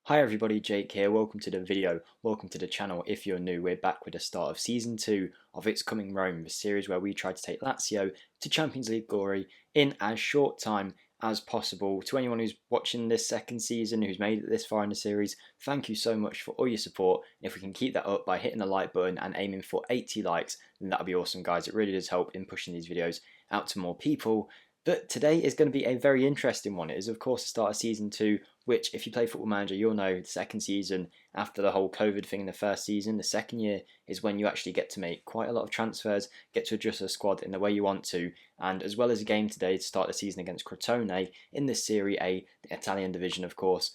Hi everybody, Jake here. Welcome to the video. Welcome to the channel. If you're new, we're back with the start of season 2 of It's Coming Rome, the series where we try to take Lazio to Champions League glory in as short time as possible. To anyone who's watching this second season, who's made it this far in the series, thank you so much for all your support. If we can keep that up by hitting the like button and aiming for 80 likes, then that'll be awesome, guys. It really does help in pushing these videos out to more people. But today is going to be a very interesting one. It is, of course, the start of season 2, which, if you play Football Manager, you'll know the second season, after the whole COVID thing in the first season, the second year is when you actually get to make quite a lot of transfers, get to adjust the squad in the way you want to, and as well as a game today to start the season against Crotone in the Serie A, the Italian division, of course.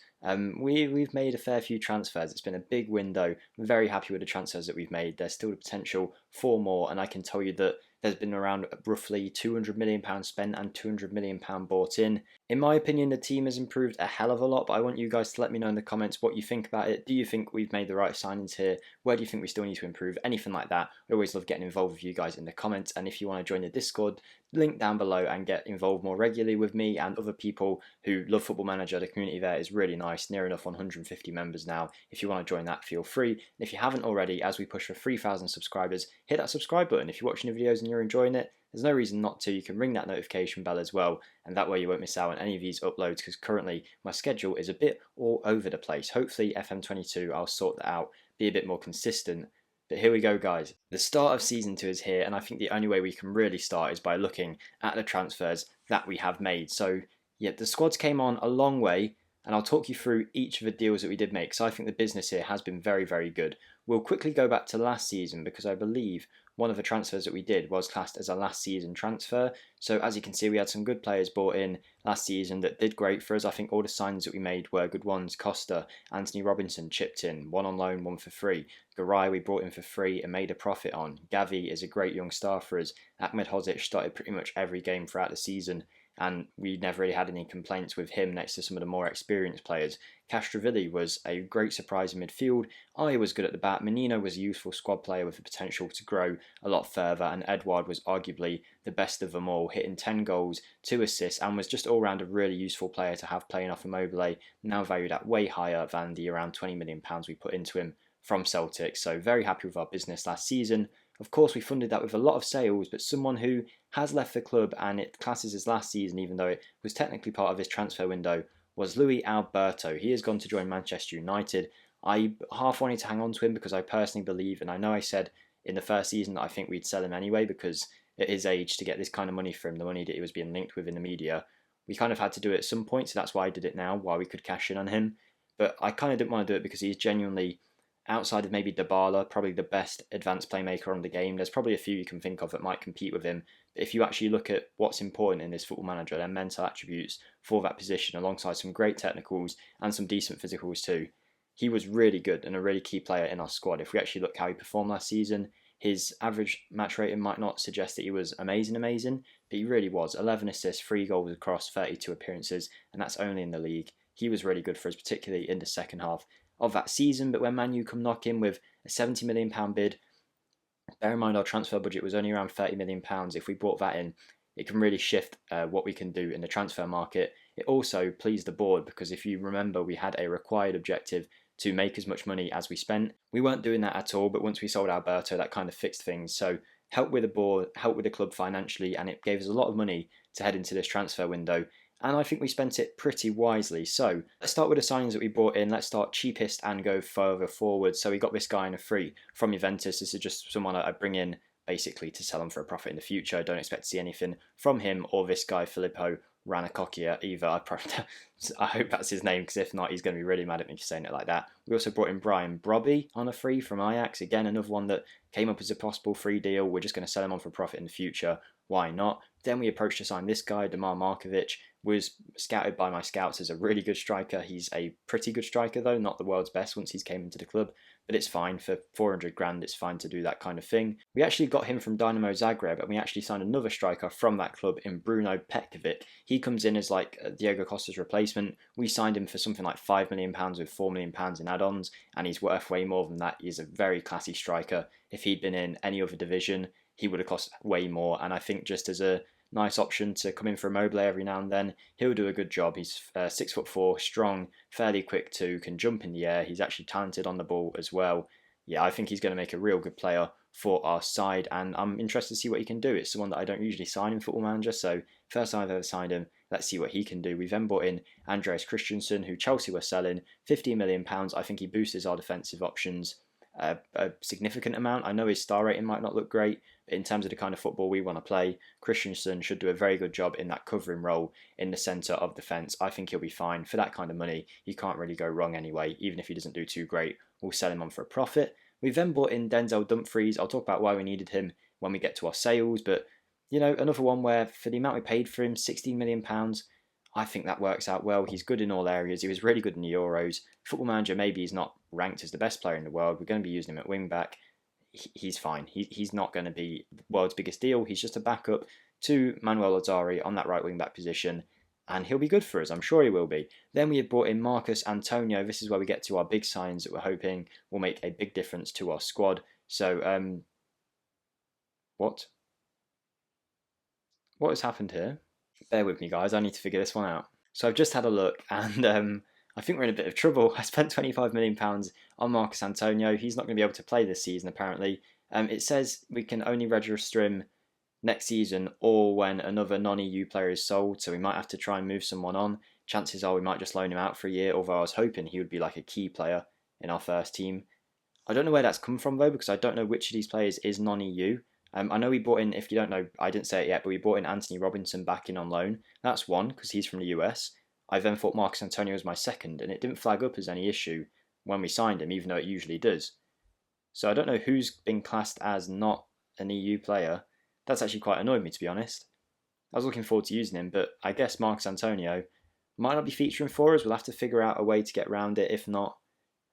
We've made a fair few transfers. It's been a big window. I'm very happy with the transfers that we've made. There's still the potential for more, and I can tell you that there's been around roughly £200 million spent and £200 million bought in. In my opinion, the team has improved a hell of a lot, but I want you guys to let me know in the comments what you think about it. Do you think we've made the right signings here? Where do you think we still need to improve? Anything like that. I always love getting involved with you guys in the comments, and if you want to join the Discord, link down below and get involved more regularly with me and other people who love Football Manager. The community there is really nice, near enough 150 members now. If you want to join that, feel free. And if you haven't already, as we push for 3,000 subscribers, hit that subscribe button. If you're watching the videos and you're enjoying it, there's no reason not to. You can ring that notification bell as well, and that way you won't miss out on any of these uploads, because currently my schedule is a bit all over the place. Hopefully FM22 I'll sort that out, be a bit more consistent. But here we go, guys. The start of season 2 is here, and I think the only way we can really start is by looking at the transfers that we have made. So yeah, the squads came on a long way, and I'll talk you through each of the deals that we did make. So I think the business here has been very, very good. We'll quickly go back to last season, because I believe one of the transfers that we did was classed as a last season transfer. So as you can see, we had some good players bought in last season that did great for us. I think all the signings that we made were good ones. Costa, Anthony Robinson chipped in, one on loan, one for free. Garay we brought in for free and made a profit on. Gavi is a great young star for us. Ahmed Hodzic started pretty much every game throughout the season, and we never really had any complaints with him next to some of the more experienced players. Castrovilli was a great surprise in midfield. I was good at the back. Menino was a useful squad player with the potential to grow a lot further, and Edouard was arguably the best of them all, hitting 10 goals, 2 assists, and was just all round a really useful player to have playing off Immobile, now valued at way higher than the around £20 million we put into him from Celtic. So very happy with our business last season. Of course, we funded that with a lot of sales, but someone who has left the club, and it classes as last season, even though it was technically part of his transfer window, was Luis Alberto. He has gone to join Manchester United. I half wanted to hang on to him because I personally believe, and I know I said in the first season that I think we'd sell him anyway, because at his age, to get this kind of money for him, the money that he was being linked with in the media, we kind of had to do it at some point, so that's why I did it now, while we could cash in on him. But I kind of didn't want to do it because he's genuinely, outside of maybe Dybala, probably the best advanced playmaker on the game. There's probably a few you can think of that might compete with him. But if you actually look at what's important in this Football Manager, their mental attributes for that position, alongside some great technicals and some decent physicals too, he was really good and a really key player in our squad. If we actually look how he performed last season, his average match rating might not suggest that he was amazing, but he really was. 11 assists, 3 goals across 32 appearances, and that's only in the league. He was really good for us, particularly in the second half of that season. But when Man U come knocking with a £70 million bid, bear in mind our transfer budget was only around £30 million. If we brought that in, it can really shift what we can do in the transfer market. It also pleased the board, because if you remember, we had a required objective to make as much money as we spent. We weren't doing that at all, but once we sold Alberto, that kind of fixed things. So helped with the board, helped with the club financially, and it gave us a lot of money to head into this transfer window. And I think we spent it pretty wisely. So let's start with the signings that we brought in. Let's start cheapest and go further forward. So we got this guy in a free from Juventus. This is just someone I bring in basically to sell him for a profit in the future. I don't expect to see anything from him or this guy Filippo Ranacocchia either. I hope that's his name, because if not, he's going to be really mad at me for saying it like that. We also brought in Brian Brobby on a free from Ajax. Again, another one that came up as a possible free deal. We're just going to sell him on for a profit in the future. Why not? Then we approached to sign this guy, Damar Markovic. Was scouted by my scouts as a really good striker. He's a pretty good striker though, not the world's best once he's came into the club, but it's fine for 400 grand. It's fine to do that kind of thing. We actually got him from Dynamo Zagreb, and we actually signed another striker from that club in Bruno Petkovic. He comes in as like Diego Costa's replacement. We signed him for something like £5 million with £4 million in add-ons, and he's worth way more than that. He's a very classy striker. If he'd been in any other division, he would have cost way more. And I think just as a nice option to come in for Immobile every now and then. He'll do a good job. He's 6'4", strong, fairly quick too, can jump in the air. He's actually talented on the ball as well. Yeah, I think he's going to make a real good player for our side, and I'm interested to see what he can do. It's someone that I don't usually sign in Football Manager, so first time I've ever signed him. Let's see what he can do. We've then brought in Andreas Christensen, who Chelsea were selling, £15 million. I think he boosts our defensive options a significant amount. I know his star rating might not look great, but in terms of the kind of football we want to play, Christensen should do a very good job in that covering role in the centre of defence. I think he'll be fine. For that kind of money, you can't really go wrong anyway. Even if he doesn't do too great, we'll sell him on for a profit. We've then brought in Denzel Dumfries. I'll talk about why we needed him when we get to our sales, but another one where for the amount we paid for him, £16 million, I think that works out well. He's good in all areas. He was really good in the Euros. Football Manager, maybe he's not ranked as the best player in the world. We're going to be using him at wing back. He's fine. He's not going to be the world's biggest deal. He's just a backup to Manuel Ozari on that right wing back position, and he'll be good for us. I'm sure he will be. Then we have brought in Marcus Antonio. This is where we get to our big signs that we're hoping will make a big difference to our squad. So, what has happened here? Bear with me, guys. I need to figure this one out. So I've just had a look, and I think we're in a bit of trouble. I spent £25 million on Marcus Antonio. He's not going to be able to play this season, apparently. It says we can only register him next season or when another non-EU player is sold, so we might have to try and move someone on. Chances are we might just loan him out for a year, although I was hoping he would be like a key player in our first team. I don't know where that's come from, though, because I don't know which of these players is non-EU. I know we brought in, if you don't know, I didn't say it yet, but we brought in Anthony Robinson back in on loan. That's one, because he's from the US. I then thought Marcus Antonio was my second, and it didn't flag up as any issue when we signed him, even though it usually does. So I don't know who's been classed as not an EU player. That's actually quite annoyed me, to be honest. I was looking forward to using him, but I guess Marcus Antonio might not be featuring for us. We'll have to figure out a way to get around it. If not,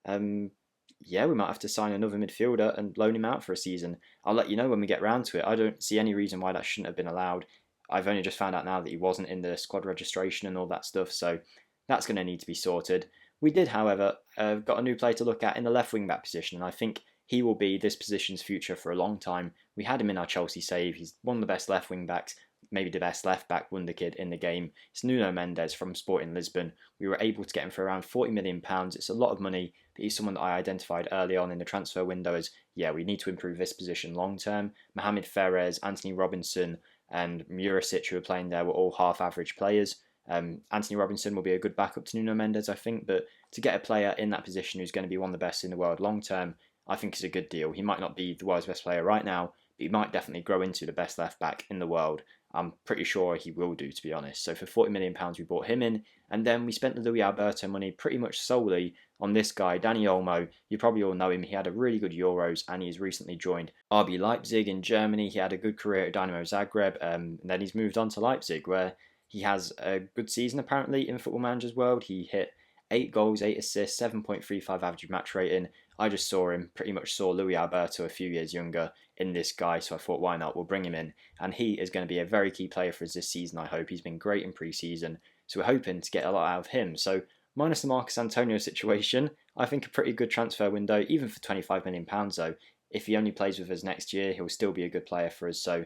we might have to sign another midfielder and loan him out for a season. I'll let you know when we get round to it. I don't see any reason why that shouldn't have been allowed. I've only just found out now that he wasn't in the squad registration and all that stuff, so that's going to need to be sorted. We did, however, got a new player to look at in the left wing back position, and I think he will be this position's future for a long time. We had him in our Chelsea save. He's one of the best left wing backs, maybe the best left back wonderkid in the game. It's Nuno Mendes from Sporting Lisbon. We were able to get him for around £40 million. It's a lot of money, but he's someone that I identified early on in the transfer window as, we need to improve this position long term. Mohamed Ferres, Anthony Robinson, and Murisic, who are playing there, were all half-average players. Anthony Robinson will be a good backup to Nuno Mendes, I think, but to get a player in that position who's going to be one of the best in the world long term, I think is a good deal. He might not be the world's best player right now, but he might definitely grow into the best left back in the world. I'm pretty sure he will do, to be honest. So for £40 million, we brought him in, and then we spent the Luis Alberto money pretty much solely on this guy, Dani Olmo. You probably all know him. He had a really good Euros, and he's recently joined RB Leipzig in Germany. He had a good career at Dynamo Zagreb, and then he's moved on to Leipzig, where he has a good season, apparently, in Football Manager's world. He hit 8 goals, 8 assists, 7.35 average match rating. I just pretty much saw Luis Alberto a few years younger in this guy, so I thought, why not? We'll bring him in. And he is going to be a very key player for us this season, I hope. He's been great in pre-season, so we're hoping to get a lot out of him. So, minus the Marcus Antonio situation, I think a pretty good transfer window, even for £25 million, though. If he only plays with us next year, he'll still be a good player for us, so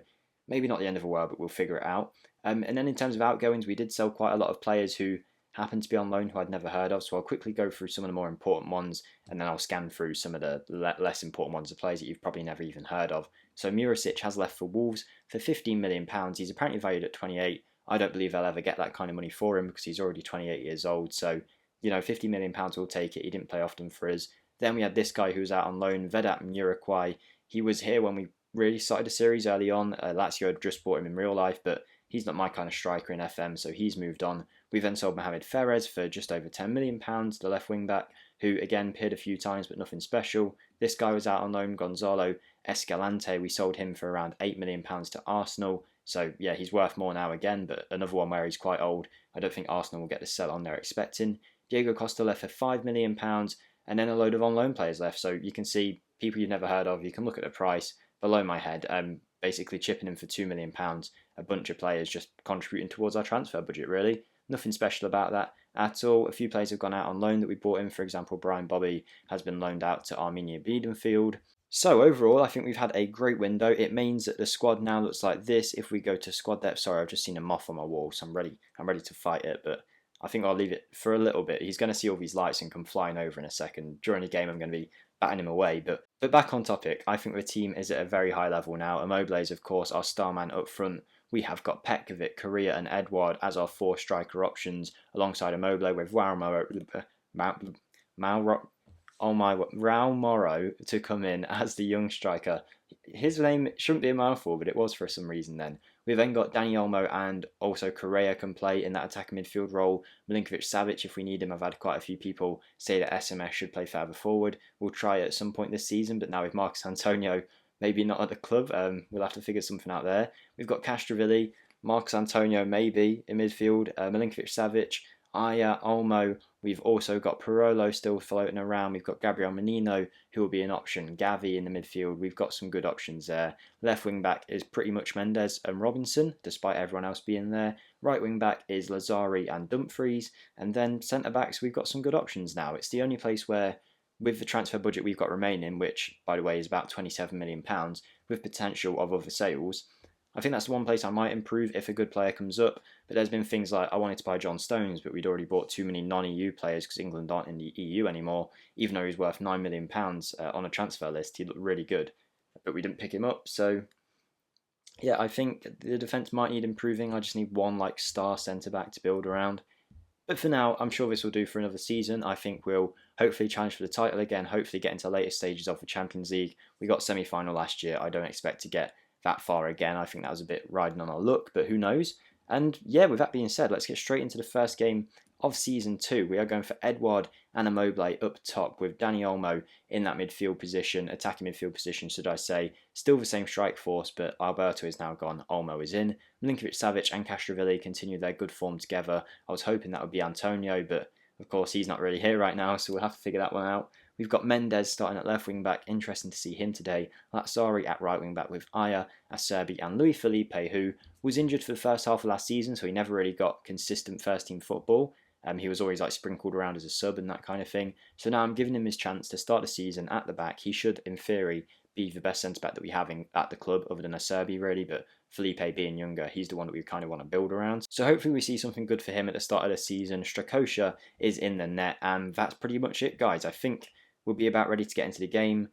maybe not the end of the world, but we'll figure it out. And then in terms of outgoings, we did sell quite a lot of players who happened to be on loan who I'd never heard of, so I'll quickly go through some of the more important ones, and then I'll scan through some of the less important ones, the players that you've probably never even heard of. So Murisic has left for Wolves for £15 million. He's apparently valued at 28. I don't believe they'll ever get that kind of money for him because he's already 28 years old, so £50 million will take it. He didn't play often for us. Then we had this guy who was out on loan, Vedat Muriquai. He was here when we really started the series early on. Lazio had just bought him in real life, but he's not my kind of striker in FM, so he's moved on. We then sold Mohamed Ferres for just over £10 million, the left wing back, who again appeared a few times but nothing special. This guy was out on loan, Gonzalo Escalante. We sold him for around £8 million to Arsenal. So yeah, he's worth more now again, but another one where he's quite old. I don't think Arsenal will get the sell on they're expecting. Diego Costa left for £5 million, and then a load of on loan players left. So you can see people you've never heard of. You can look at the price below my head. Basically chipping in for £2 million. A bunch of players just contributing towards our transfer budget, really. Nothing special about that. at all. A few players have gone out on loan that we brought in. For example, Brian Bobby has been loaned out to Arminia Bielefeld. So overall, I think we've had a great window. It means that the squad now looks like this. If we go to squad depth, sorry, I've just seen a moth on my wall, so I'm ready to fight it, but I think I'll leave it for a little bit. He's going to see all these lights and come flying over in a second. During the game, I'm going to be batting him away. But back on topic, I think the team is at a very high level now. Immobile is, of course, our star man up front. We have got Petkovic, Correa and Edouard as our 4 striker options, alongside Immobile with Raul Moro to come in as the young striker. His name shouldn't be a mouthful, but it was for some reason then. We've then got Dani Olmo and also Correa can play in that attacking midfield role. Milinkovic-Savic if we need him. I've had quite a few people say that SMS should play further forward. We'll try it at some point this season, but now with Marcus Antonio maybe not at the club, we'll have to figure something out there. We've got Castrovilli, Marcus Antonio maybe in midfield, Milinkovic-Savic, Aya, Olmo. We've also got Parolo still floating around. We've got Gabriel Menino, who will be an option. Gavi in the midfield. We've got some good options there. Left wing back is pretty much Mendes and Robinson, despite everyone else being there. Right wing back is Lazari and Dumfries. And then centre backs, we've got some good options now. It's the only place where, with the transfer budget we've got remaining, which, by the way, is about £27 million, with potential of other sales, I think that's the one place I might improve if a good player comes up. But there's been things like I wanted to buy John Stones, but we'd already bought too many non-EU players because England aren't in the EU anymore. Even though he's worth £9 million on a transfer list, he looked really good. But we didn't pick him up. So, yeah, I think the defence might need improving. I just need one star centre-back to build around. But for now, I'm sure this will do for another season. I think we'll hopefully challenge for the title again, hopefully get into later stages of the Champions League. We got semi-final last year. I don't expect to get that far again. I think that was a bit riding on our luck, but who knows? And yeah, with that being said, let's get straight into the first game of Season 2. We are going for Edouard and Immobile up top with Dani Olmo in that midfield position, attacking midfield position, should I say. Still the same strike force, but Alberto is now gone, Olmo is in. Milinkovic-Savic and Castrovilli continue their good form together. I was hoping that would be Antonio, but of course he's not really here right now, so we'll have to figure that one out. We've got Mendes starting at left wing back. Interesting to see him today. Lazzari at right wing back with Aya, Acerbi and Luis Felipe, who was injured for the first half of last season, so he never really got consistent first team football. He was always sprinkled around as a sub and that kind of thing. So now I'm giving him his chance to start the season at the back. He should, in theory, be the best centre back that we have at the club, other than Acerbi really, but Felipe being younger, he's the one that we kind of want to build around. So hopefully we see something good for him at the start of the season. Strakosha is in the net, and that's pretty much it, guys. I think we'll be about ready to get into the game.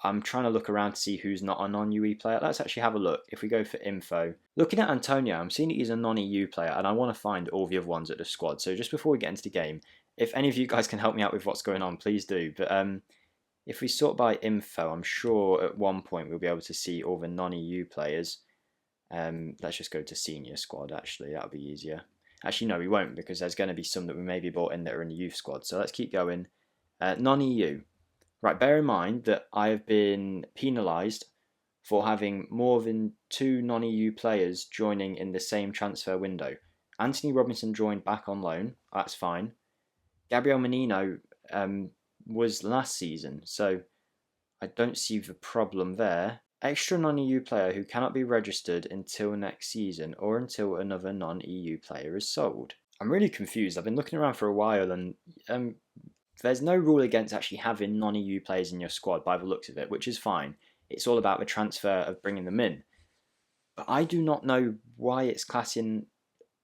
I'm trying to look around to see who's not a non-UE player. Let's actually have a look. If we go for info, looking at Antonio, I'm seeing that he's a non-EU player, and I want to find all the other ones at the squad. So just before we get into the game, if any of you guys can help me out with what's going on, please do. But if we sort by info, I'm sure at one point we'll be able to see all the non-EU players. Let's just go to senior squad, actually. That'll be easier. Actually, no, we won't, because there's going to be some that we maybe brought in that are in the youth squad. So let's keep going. Non-EU. Right, bear in mind that I have been penalised for having more than 2 non-EU players joining in the same transfer window. Anthony Robinson joined back on loan. That's fine. Gabriel Menino was last season, so I don't see the problem there. Extra non-EU player who cannot be registered until next season or until another non-EU player is sold. I'm really confused. I've been looking around for a while, and there's no rule against actually having non-EU players in your squad by the looks of it, which is fine. It's all about the transfer of bringing them in. But I do not know why it's classing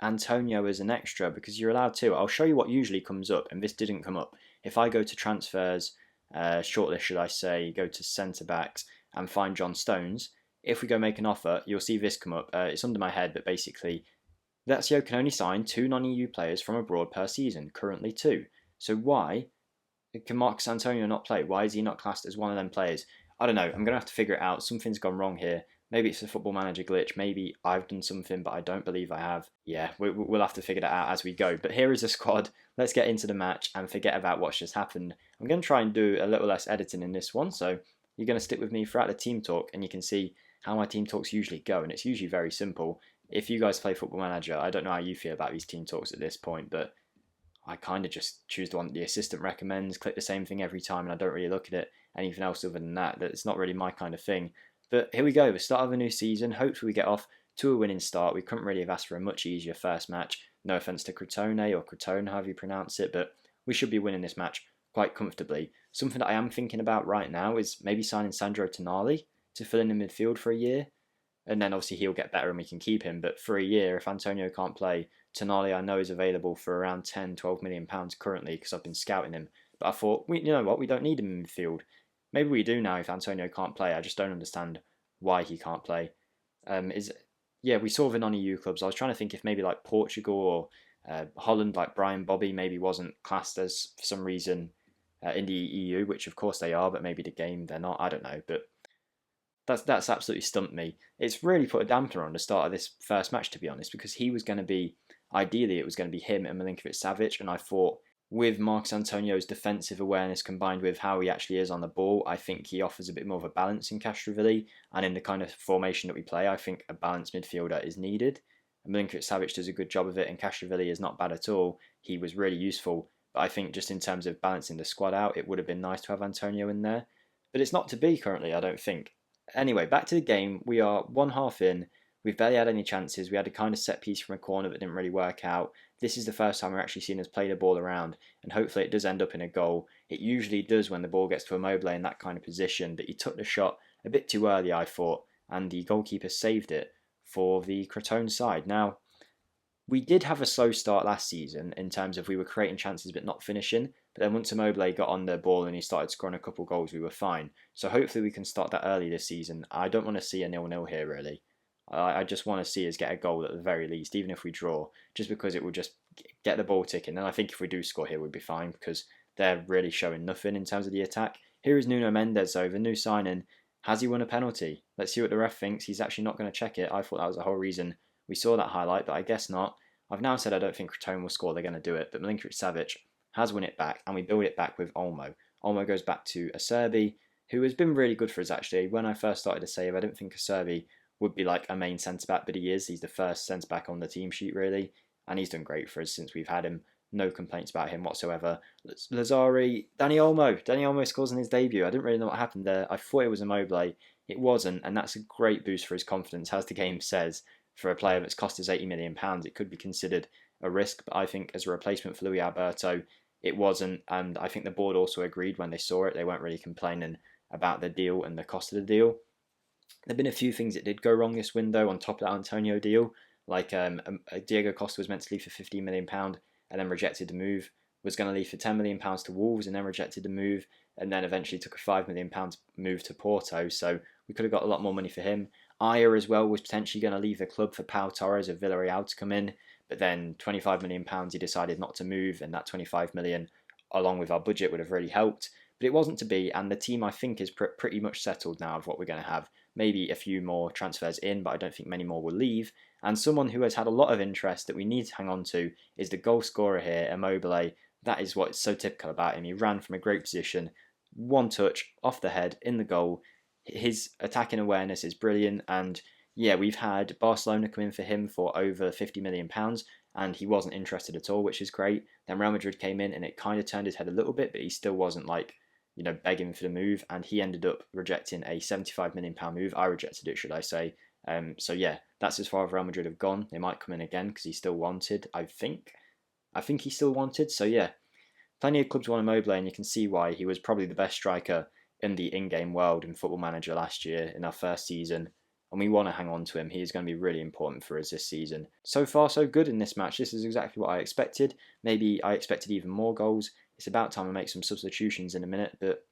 Antonio as an extra, because you're allowed to. I'll show you what usually comes up, and this didn't come up. If I go to transfers, shortlist should I say, go to centre backs and find John Stones, if we go make an offer, you'll see this come up. It's under my head, but basically, Lazio can only sign 2 non-EU players from abroad per season, currently 2. So why can Marcus Antonio not play? Why is he not classed as one of them players? I don't know. I'm going to have to figure it out. Something's gone wrong here. Maybe it's a Football Manager glitch. Maybe I've done something, but I don't believe I have. Yeah, we'll have to figure that out as we go. But here is the squad. Let's get into the match and forget about what's just happened. I'm going to try and do a little less editing in this one, so you're going to stick with me throughout the team talk, and you can see how my team talks usually go, and it's usually very simple. If you guys play Football Manager, I don't know how you feel about these team talks at this point, but I kind of just choose the one that the assistant recommends, click the same thing every time, and I don't really look at it. Anything else other than that, it's not really my kind of thing. But here we go, the start of a new season. Hopefully we get off to a winning start. We couldn't really have asked for a much easier first match. No offence to Crotone or Crotone, however you pronounce it, but we should be winning this match quite comfortably. Something that I am thinking about right now is maybe signing Sandro Tonali to fill in the midfield for a year. And then obviously he'll get better and we can keep him. But for a year, if Antonio can't play, Tonali I know is available for around 10, 12 million pounds currently because I've been scouting him. But I thought, you know what, we don't need him in midfield. Maybe we do now if Antonio can't play. I just don't understand why he can't play. We saw the non-EU clubs. I was trying to think if maybe like Portugal or Holland, like Brian Bobby, maybe wasn't classed as for some reason in the EU, which of course they are, but maybe the game they're not. I don't know, but that's absolutely stumped me. It's really put a dampener on the start of this first match, to be honest, because he was going to be, ideally, it was going to be him and Milinkovic-Savic, and I thought with Marcos Antonio's defensive awareness combined with how he actually is on the ball, I think he offers a bit more of a balance in Castrovilli, and in the kind of formation that we play, I think a balanced midfielder is needed. And Milinkovic-Savic does a good job of it, and Castrovilli is not bad at all. He was really useful, but I think just in terms of balancing the squad out, it would have been nice to have Antonio in there. But it's not to be currently, I don't think. Anyway, back to the game. We are one half in. We've barely had any chances. We had a kind of set piece from a corner that didn't really work out. This is the first time we're actually seeing us play the ball around, and hopefully it does end up in a goal. It usually does when the ball gets to Immobile in that kind of position, but he took the shot a bit too early, I thought, and the goalkeeper saved it for the Crotone side. Now, we did have a slow start last season in terms of we were creating chances but not finishing. But then once Immobile got on the ball and he started scoring a couple goals, we were fine. So hopefully we can start that early this season. I don't want to see a 0-0 here, really. I just want to see us get a goal at the very least, even if we draw, just because it will just get the ball ticking. And I think if we do score here, we'll be fine because they're really showing nothing in terms of the attack. Here is Nuno Mendes, though, the new signing. Has he won a penalty? Let's see what the ref thinks. He's actually not going to check it. I thought that was the whole reason we saw that highlight, but I guess not. I've now said I don't think Crotone will score. They're going to do it. But Milinkovic-Savic has won it back, and we build it back with Olmo. Olmo goes back to Acerbi, who has been really good for us, actually. When I first started to save, I didn't think Acerbi would be like a main centre-back, but he is. He's the first centre-back on the team sheet, really, and he's done great for us since we've had him. No complaints about him whatsoever. Lazari, Dani Olmo scores in his debut. I didn't really know what happened there. I thought it was Immobile. It wasn't, and that's a great boost for his confidence, as the game says. For a player that's cost us £80 million, it could be considered a risk, but I think as a replacement for Luis Alberto, it wasn't, and I think the board also agreed when they saw it. They weren't really complaining about the deal and the cost of the deal. There have been a few things that did go wrong this window on top of that Antonio deal, like Diego Costa was meant to leave for £15 million and then rejected the move, was going to leave for £10 million to Wolves and then rejected the move, and then eventually took a £5 million move to Porto, so we could have got a lot more money for him. Aya as well was potentially going to leave the club for Pau Torres of Villarreal to come in, but then £25 million he decided not to move, and that £25 million along with our budget would have really helped. But it wasn't to be, and the team I think is pretty much settled now of what we're going to have. Maybe a few more transfers in, but I don't think many more will leave. And someone who has had a lot of interest that we need to hang on to is the goal scorer here, Immobile. That is what's so typical about him. He ran from a great position, one touch, off the head, in the goal. His attacking awareness is brilliant, and yeah, we've had Barcelona come in for him for over £50 million, and he wasn't interested at all, which is great. Then Real Madrid came in, and it kind of turned his head a little bit, but he still wasn't begging for the move, and he ended up rejecting a £75 million move. I rejected it, should I say. So yeah, that's as far as Real Madrid have gone. They might come in again because he's still wanted, I think. I think he's still wanted, so yeah. Plenty of clubs want Immobile, and you can see why. He was probably the best striker in the in-game world in Football Manager last year in our first season, and we want to hang on to him. He is going to be really important for us this season. So far, so good in this match. This is exactly what I expected. Maybe I expected even more goals. It's about time I make some substitutions in a minute, but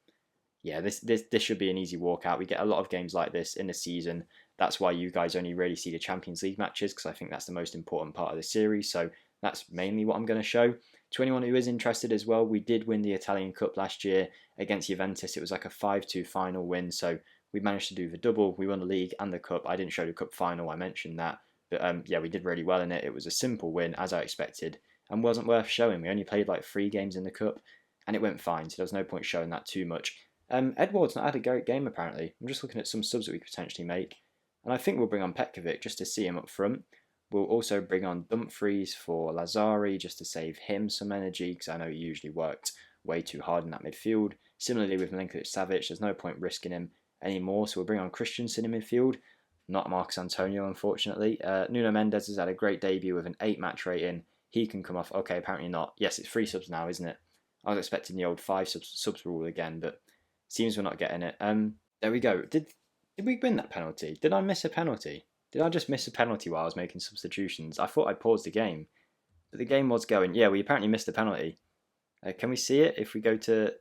yeah, this should be an easy walkout. We get a lot of games like this in the season. That's why you guys only really see the Champions League matches, because I think that's the most important part of the series. So that's mainly what I'm going to show. To anyone who is interested as well, we did win the Italian Cup last year against Juventus. It was like a 5-2 final win, so we managed to do the double. We won the league and the cup. I didn't show the cup final, I mentioned that. But yeah, we did really well in it. It was a simple win, as I expected, and wasn't worth showing. We only played like 3 games in the cup, and it went fine, so there was no point showing that too much. Edward's not had a great game, apparently. I'm just looking at some subs that we could potentially make, and I think we'll bring on Petkovic just to see him up front. We'll also bring on Dumfries for Lazari just to save him some energy, because I know he usually worked way too hard in that midfield. Similarly with Milinkovic-Savic, there's no point risking him anymore, so we'll bring on Christensen in midfield. Not Marcos Antonio, unfortunately. Nuno Mendes has had a great debut with an 8 match rating. he can come off. Okay, apparently not. Yes, it's 3 subs now, isn't it? I was expecting the old 5 subs rule again, but seems we're not getting it. There we go. Did we win that penalty? Did I miss a penalty? Did I just miss a penalty while I was making substitutions? I thought I paused the game, but the game was going. Yeah, we apparently missed a penalty. Can we see it? If we go to...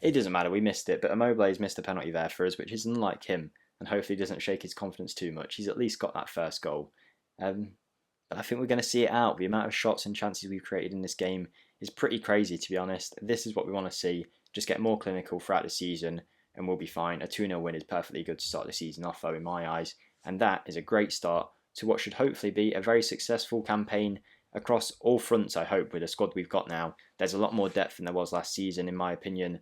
It doesn't matter, we missed it, but Immobile's missed a penalty there for us, which is unlike him, and hopefully doesn't shake his confidence too much. He's at least got that first goal. But I think we're going to see it out. The amount of shots and chances we've created in this game is pretty crazy, to be honest. This is what we want to see. Just get more clinical throughout the season, and we'll be fine. A 2-0 win is perfectly good to start the season off, though, in my eyes. And that is a great start to what should hopefully be a very successful campaign across all fronts, I hope, with the squad we've got now. There's a lot more depth than there was last season, in my opinion.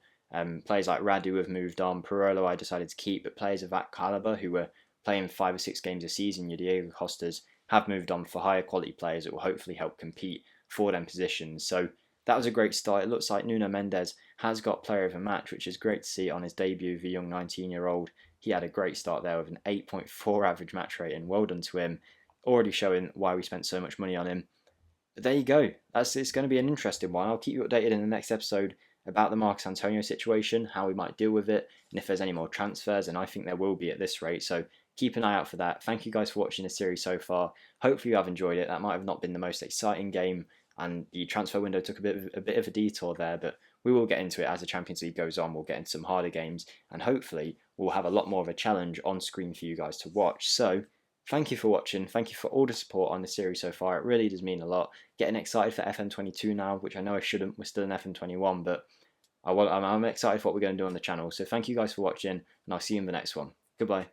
Players like Radu have moved on. Parolo I decided to keep, but players of that calibre who were playing 5 or 6 games a season, your Diego Costas, have moved on for higher quality players that will hopefully help compete for them positions. So that was a great start. It looks like Nuno Mendes has got player of the match, which is great to see on his debut, the young 19-year-old. He had a great start there with an 8.4 average match rating. Well done to him. Already showing why we spent so much money on him. But there you go. It's going to be an interesting one. I'll keep you updated in the next episode about the Marcos Antonio situation, how we might deal with it, and if there's any more transfers, and I think there will be at this rate. So keep an eye out for that. Thank you guys for watching the series so far. Hopefully you have enjoyed it. That might have not been the most exciting game, and the transfer window took a bit of a detour there, but we will get into it as the Champions League goes on. We'll get into some harder games, and hopefully we'll have a lot more of a challenge on screen for you guys to watch. So thank you for watching. Thank you for all the support on the series so far. It really does mean a lot. Getting excited for FM22 now, which I know I shouldn't. We're still in FM21, but I'm excited for what we're going to do on the channel. So thank you guys for watching, and I'll see you in the next one. Goodbye.